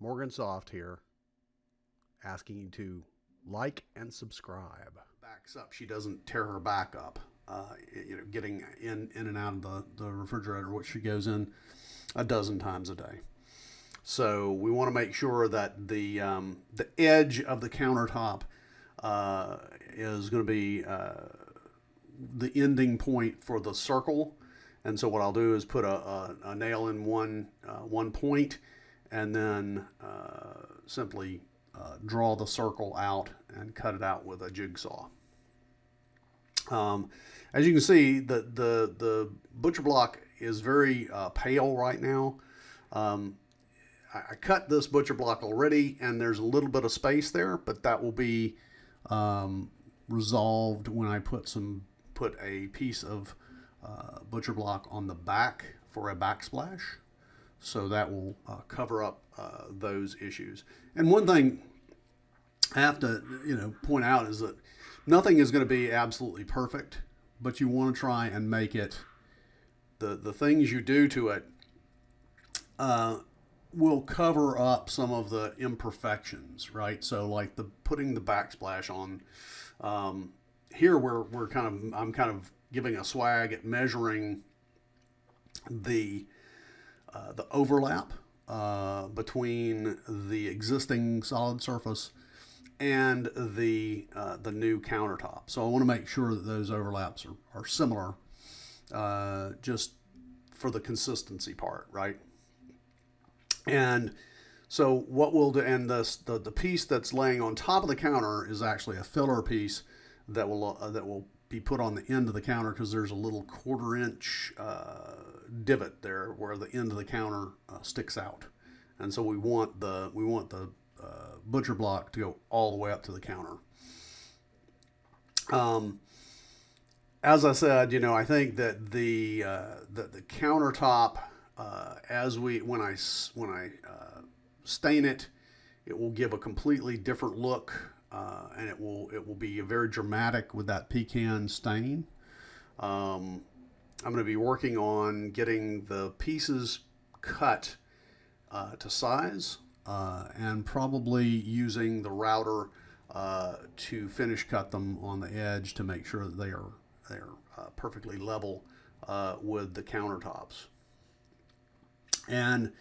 Morgansoft here, asking you to like and subscribe. Backs up. She doesn't tear her back up. Getting in and out of the refrigerator, which she goes in a dozen times a day. So we want to make sure that the edge of the countertop is going to be the ending point for the circle. And so what I'll do is put a nail in one point, and then simply draw the circle out and cut it out with a jigsaw. As you can see, the Butcherblock is very pale right now. I cut this Butcherblock already, and there's a little bit of space there, but that will be resolved when I put a piece of Butcherblock on the back for a backsplash. So that will cover up those issues. And one thing I have to point out is that nothing is going to be absolutely perfect, but you want to try and make it, the things you do to it will cover up some of the imperfections, right? So like putting the backsplash on, here I'm kind of giving a swag at measuring the overlap between the existing solid surface and the new countertop. So I want to make sure that those overlaps are similar, just for the consistency part, right? And so what we'll do, and the piece that's laying on top of the counter is actually a filler piece that will be put on the end of the counter, because there's a little 1/4 inch divot there where the end of the counter sticks out, and so we want the Butcherblock to go all the way up to the counter. As I said, I think that the countertop, when I stain it, it will give a completely different look, and it will be very dramatic with that pecan stain. I'm going to be working on getting the pieces cut to size, and probably using the router to finish cut them on the edge to make sure that they are perfectly level with the countertops. And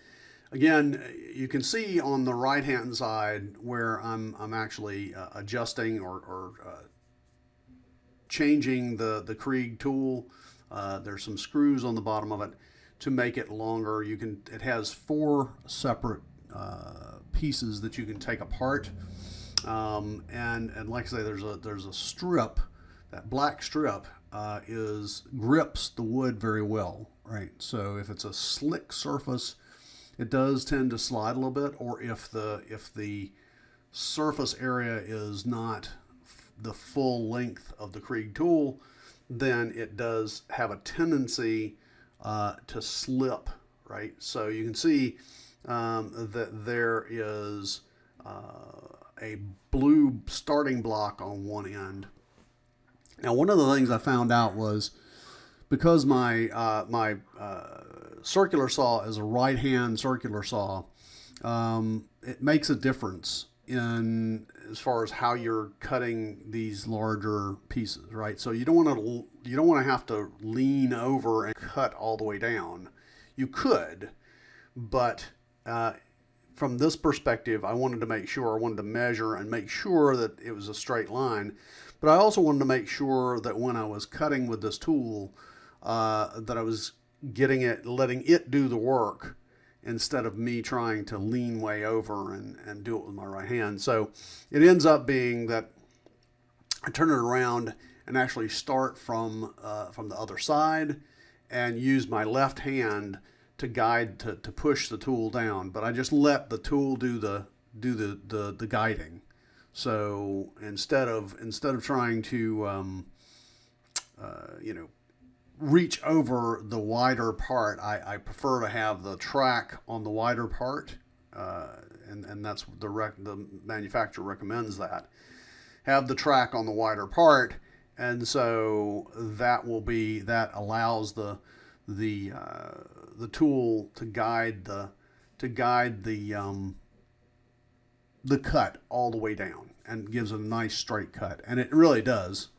again, you can see on the right hand side where I'm actually adjusting or changing the Kreg tool. There's some screws on the bottom of it to make it longer. It has 4 separate pieces that you can take apart, and like I say, there's a strip. That black strip grips the wood very well, right? So if it's a slick surface, it does tend to slide a little bit, or if the surface area is not the full length of the Kreg tool, then it does have a tendency to slip, right? So you can see that there is a blue starting block on one end. Now, one of the things I found out was, because my circular saw is a right-hand circular saw, it makes a difference in as far as how you're cutting these larger pieces, right? So you don't want to have to lean over and cut all the way down. You could, but from this perspective, I wanted to measure and make sure that it was a straight line. But I also wanted to make sure that when I was cutting with this tool, that I was letting it do the work, instead of me trying to lean way over and do it with my right hand. So it ends up being that I turn it around and actually start from the other side, and use my left hand to push the tool down. But I just let the tool do the guiding. So instead of trying to reach over the wider part, I prefer to have the track on the wider part, and that's the manufacturer recommends that. Have the track on the wider part, and so that allows the tool to guide the the cut all the way down and gives a nice straight cut, and it really does.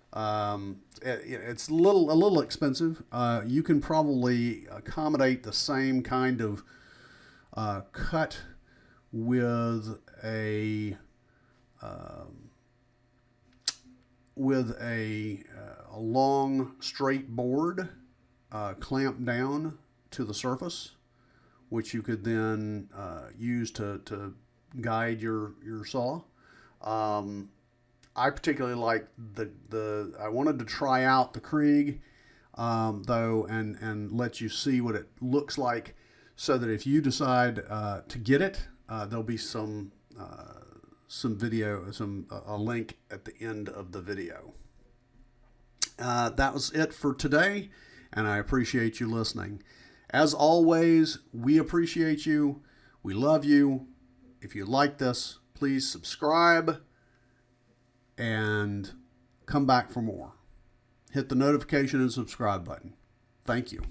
It's a little expensive. You can probably accommodate the same kind of cut with a long straight board clamped down to the surface, which you could then use to guide your saw. I particularly like I wanted to try out the Kreg though, and let you see what it looks like, so that if you decide to get it, there'll be some video, a link at the end of the video. That was it for today, and I appreciate you listening. As always, we appreciate you. We love you. If you like this, please subscribe and come back for more. Hit the notification and subscribe button. Thank you.